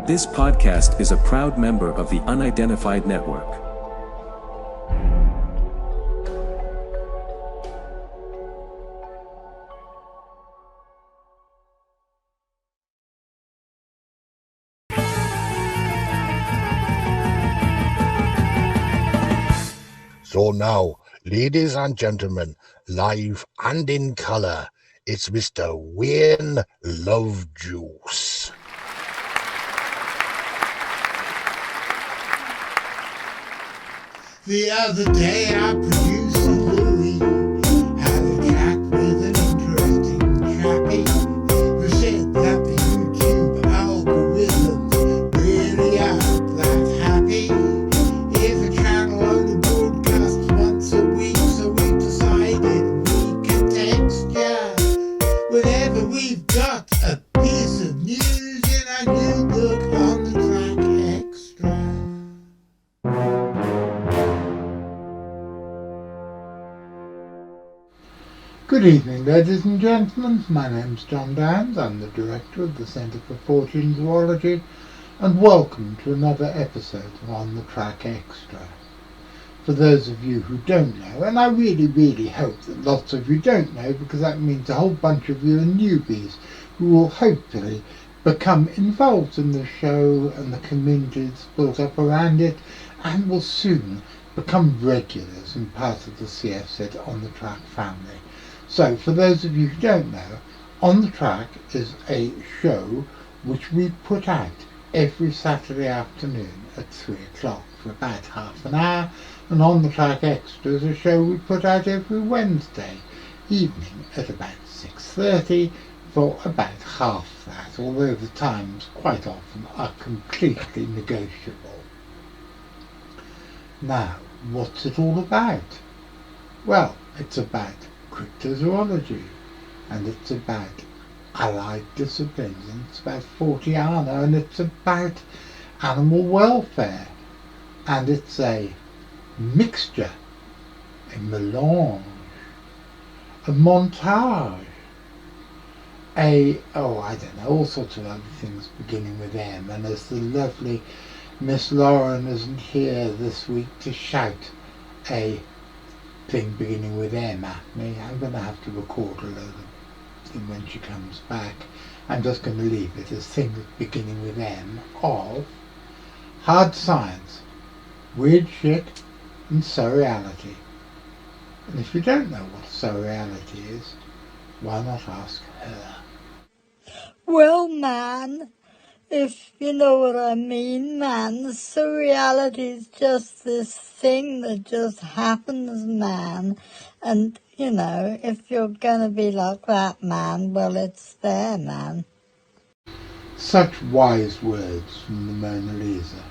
This podcast is a proud member of the Unidentified Network. So now, ladies and gentlemen, live and in colour, it's Mr. Wayne Lovejuice. The other day I produced a Louis, had a chat with an interesting chappie who said that the YouTube algorithms really aren't that happy. If a channel only broadcasts once a week, so we've decided we can text ya whenever we've got a piece of news in our new book on the Track Extra. Good evening, ladies and gentlemen. My name's John Downs. I'm the director of the Centre for Fortune Zoology, and welcome to another episode of On the Track Extra. For those of you who don't know, and I really hope that lots of you don't know, because that means a whole bunch of you are newbies who will hopefully become involved in the show and the communities built up around it, and will soon become regulars and part of the CFZ On the Track family. So, for those of you who don't know, On the Track is a show which we put out every Saturday afternoon at 3 o'clock for about half an hour, and On the Track Extra is a show we put out every Wednesday evening at about 6:30 for about half that, although the times quite often are completely negotiable. Now, what's it all about? Well, it's about cryptozoology, and it's about allied disciplines, and it's about Forteana, and it's about animal welfare, and it's a mixture, a melange, a montage, all sorts of other things beginning with M. And as the lovely Miss Lauren isn't here this week to shout a thing beginning with M at me, I'm going to have to record a load of them when she comes back. I'm just going to leave it as things beginning with M of hard science, weird shit, and surreality. And if you don't know what surreality is, why not ask her? Well, man, if you know what I mean, man, surreality is just this thing that just happens, man. And, you know, if you're going to be like that, man, well, it's there, man. Such wise words from the Mona Lisa.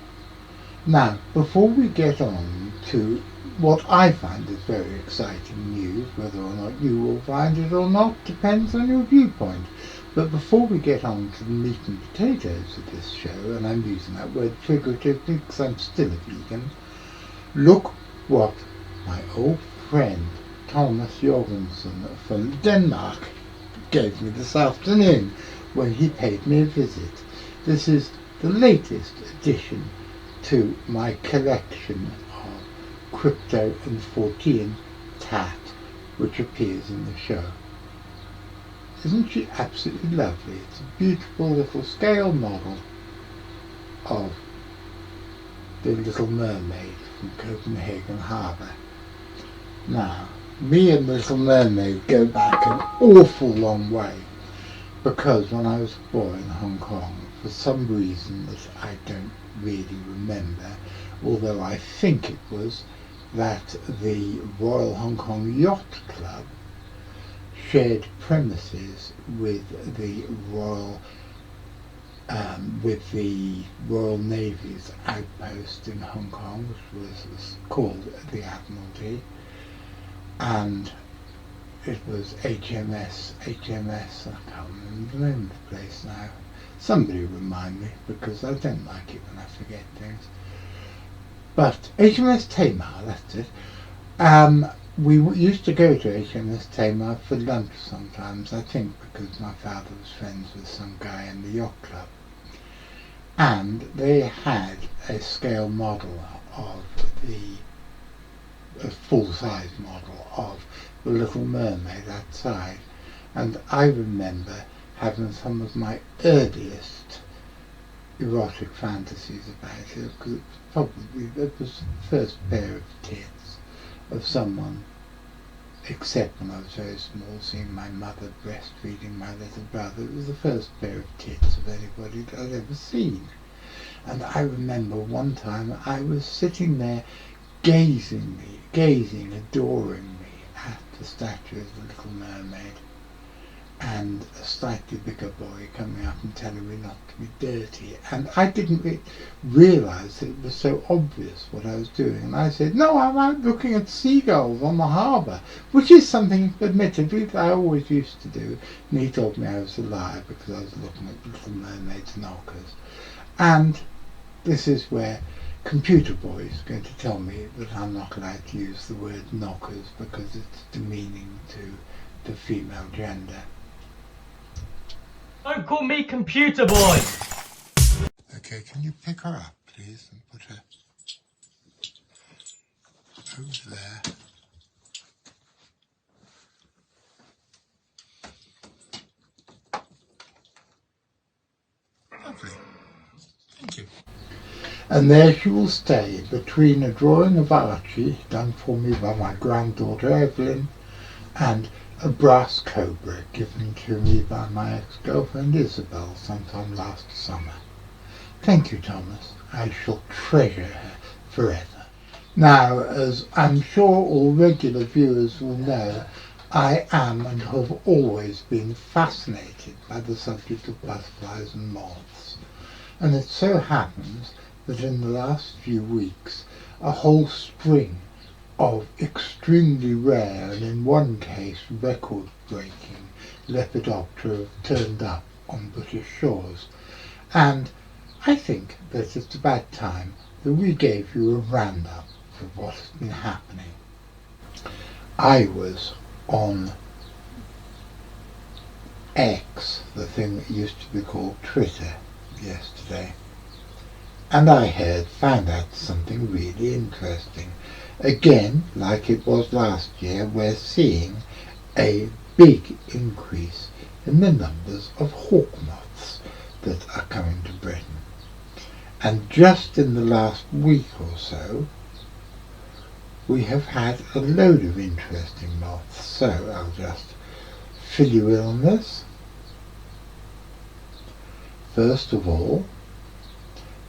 Now, before we get on to what I find is very exciting news, whether or not you will find it or not depends on your viewpoint. But before we get on to the meat and potatoes of this show, and I'm using that word figuratively because I'm still a vegan, look what my old friend Thomas Jorgensen from Denmark gave me this afternoon when he paid me a visit. This is the latest addition to my collection of crypto and Fortean tat, which appears in the show. Isn't she absolutely lovely? It's a beautiful little scale model of the Little Mermaid from Copenhagen Harbour. Now, me and Little Mermaid go back an awful long way, because when I was a boy in Hong Kong, for some reason that I don't really remember, although I think it was that the Royal Hong Kong Yacht Club shared premises with the Royal Navy's outpost in Hong Kong, which was called the Admiralty, and it was HMS, I can't remember the name of the place now. Somebody remind me, because I don't like it when I forget things. But HMS Tamar, that's it. We used to go to HMS Tamar for lunch sometimes, I think because my father was friends with some guy in the yacht club. and they had a scale model of a full-size model of the Little Mermaid outside, and I remember having some of my earliest erotic fantasies about it, because it was the first pair of tits of someone, except when I was very small, seeing my mother breastfeeding my little brother. It was the first pair of tits of anybody that I'd ever seen. And I remember one time I was sitting there gazing, adoringly at the statue of the Little Mermaid, and a slightly bigger boy coming up and telling me not to be dirty. And I didn't realise that it was so obvious what I was doing. And I said, no, I'm out looking at seagulls on the harbour, which is something, admittedly, that I always used to do. And he told me I was a liar because I was looking at Little Mermaid's knockers. And this is where Computer Boy is going to tell me that I'm not allowed to use the word knockers because it's demeaning to the female gender. Don't call me Computer Boy! Okay, can you pick her up, please, and put her over there? Lovely. Thank you. And there she will stay between a drawing of Archie, done for me by my granddaughter Evelyn, and a brass cobra given to me by my ex-girlfriend Isabel sometime last summer. Thank you, Thomas. I shall treasure her forever. Now, as I'm sure all regular viewers will know, I am and have always been fascinated by the subject of butterflies and moths. And it so happens that in the last few weeks a whole string of extremely rare and in one case record-breaking Lepidoptera have turned up on British shores, and I think that it's about time that we gave you a roundup of what has been happening. I was on X, the thing that used to be called Twitter, yesterday, and I found out something really interesting. Again, like it was last year, we're seeing a big increase in the numbers of hawkmoths that are coming to Britain. And just in the last week or so, we have had a load of interesting moths. So I'll just fill you in on this. First of all,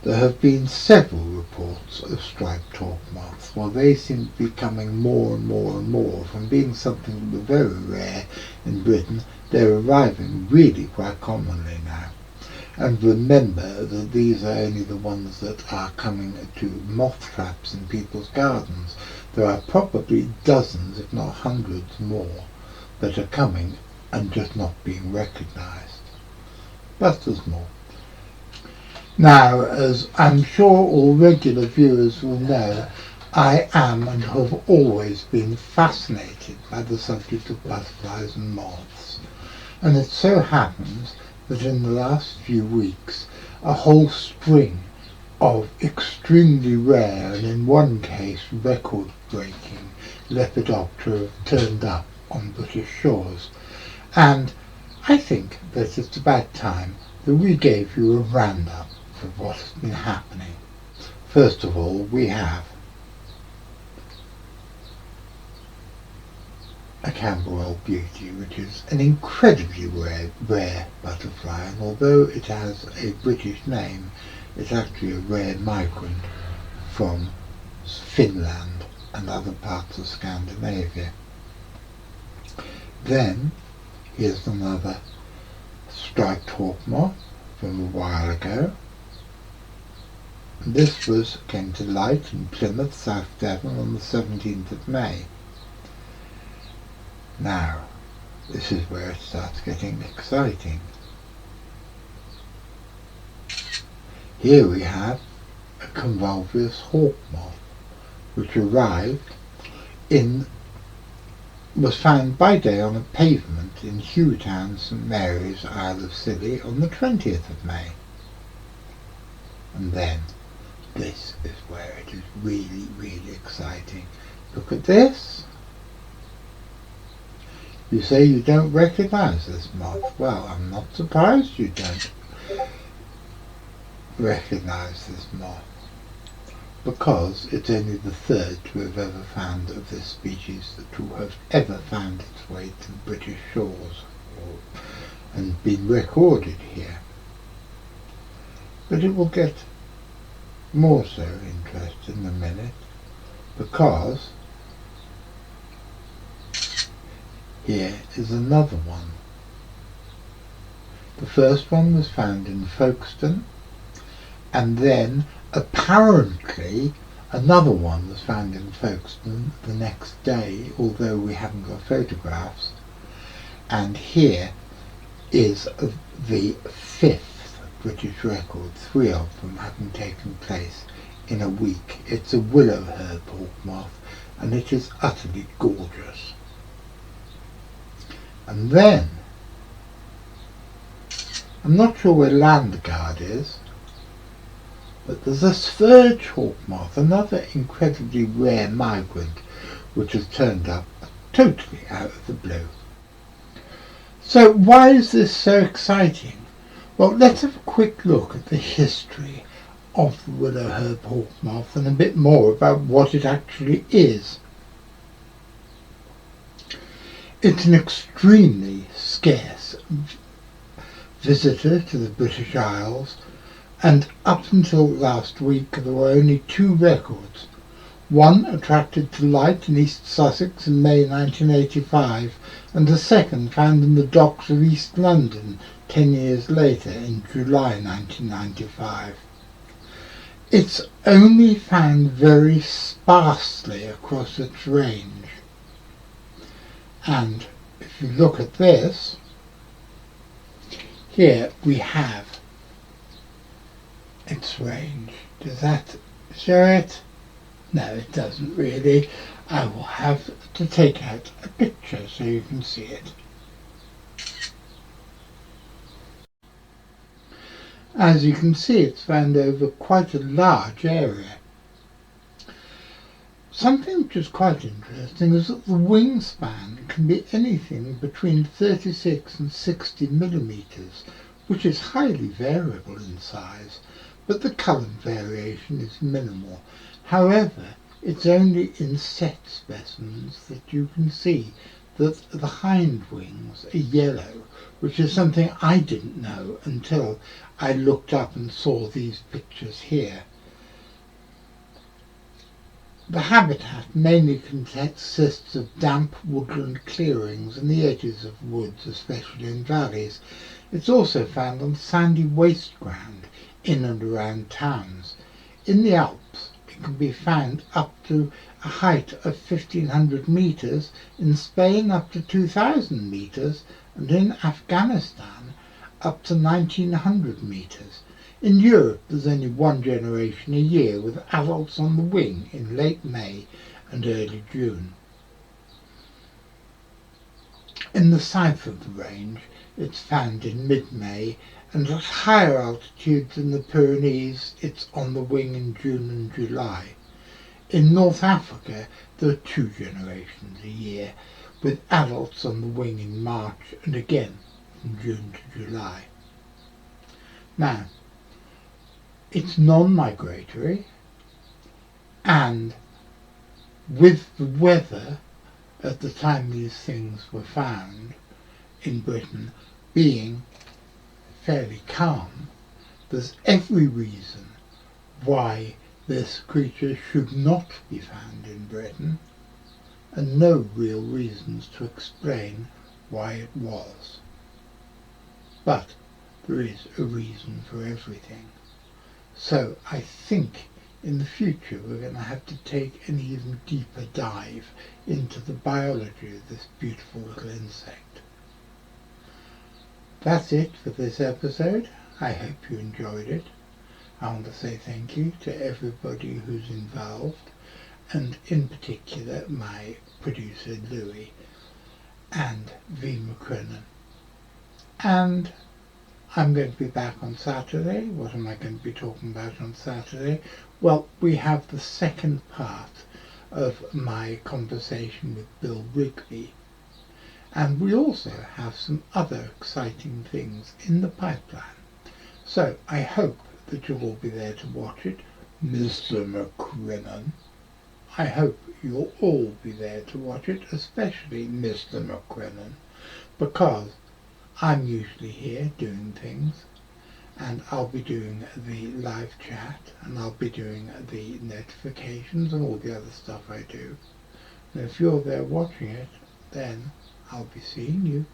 there have been several reports of striped hawkmoths. Well, they seem to be coming more and more and more. From being something that was very rare in Britain, they're arriving really quite commonly now. And remember that these are only the ones that are coming to moth traps in people's gardens. There are probably dozens, if not hundreds more, that are coming and just not being recognised. But there's more. Now, as I'm sure all regular viewers will know, I am and have always been fascinated by the subject of butterflies and moths. And it so happens that in the last few weeks a whole string of extremely rare and in one case record-breaking Lepidoptera have turned up on British shores. And I think that it's about time that we gave you a roundup of what has been happening. First of all, we have a Camberwell Beauty, which is an incredibly rare butterfly, and although it has a British name, it's actually a rare migrant from Finland and other parts of Scandinavia. Then here's another striped hawkmoth from a while ago. This came to light in Plymouth, South Devon on the 17th of May. Now, this is where it starts getting exciting. Here we have a convolvulus hawkmoth, which was found by day on a pavement in Hewtown, St Mary's, Isle of Scilly on the 20th of May. And then this is where it is really, really exciting. Look at this. You say you don't recognise this moth. Well, I'm not surprised you don't recognise this moth, because it's only the third to have ever found of this species to have ever found its way to the British shores and been recorded here. But it will get more so interesting in a minute, because here is another one. The first one was found in Folkestone, and then apparently another one was found in Folkestone the next day, although we haven't got photographs. And here is the fifth British record, 3 of them having taken place in a week. It's a Willowherb hawkmoth, and it is utterly gorgeous. And then, I'm not sure where Landguard is, but there's a spurge hawkmoth, another incredibly rare migrant, which has turned up totally out of the blue. So why is this so exciting? Well, let's have a quick look at the history of the Willowherb hawkmoth and a bit more about what it actually is. It's an extremely scarce visitor to the British Isles, and up until last week there were only 2 records. One attracted to light in East Sussex in May 1985, and the second found in the docks of East London 10 years later in July 1995. It's only found very sparsely across its range. And if you look at this, here we have its range. Does that show it? No, it doesn't really. I will have to take out a picture so you can see it. As you can see, it's found over quite a large area. Something which is quite interesting is that the wingspan can be anything between 36 and 60 millimeters, which is highly variable in size, but the colour variation is minimal. However, it's only in set specimens that you can see that the hind wings are yellow, which is something I didn't know until I looked up and saw these pictures here. The habitat mainly consists of damp woodland clearings and the edges of woods, especially in valleys. It's also found on sandy waste ground in and around towns. In the Alps, it can be found up to a height of 1,500 meters, in Spain up to 2,000 meters, and in Afghanistan up to 1,900 meters. In Europe, there's only 1 generation a year, with adults on the wing in late May and early June. In the south of the range, it's found in mid-May, and at higher altitudes in the Pyrenees, it's on the wing in June and July. In North Africa, there are 2 generations a year, with adults on the wing in March and again from June to July. Now, it's non-migratory, and with the weather at the time these things were found in Britain being fairly calm, there's every reason why this creature should not be found in Britain, and no real reasons to explain why it was. But there is a reason for everything. So I think in the future we're going to have to take an even deeper dive into the biology of this beautiful little insect. That's it for this episode. I hope you enjoyed it. I want to say thank you to everybody who's involved, and in particular my producer Louis and V. McCrennan. And I'm going to be back on Saturday. What am I going to be talking about on Saturday? Well, we have the second part of my conversation with Bill Rigby. And we also have some other exciting things in the pipeline. So I hope that you'll all be there to watch it. Mr. McCrimmon. I hope you'll all be there to watch it, especially Mr. McCrimmon, because I'm usually here doing things, and I'll be doing the live chat, and I'll be doing the notifications and all the other stuff I do. And if you're there watching it, then I'll be seeing you.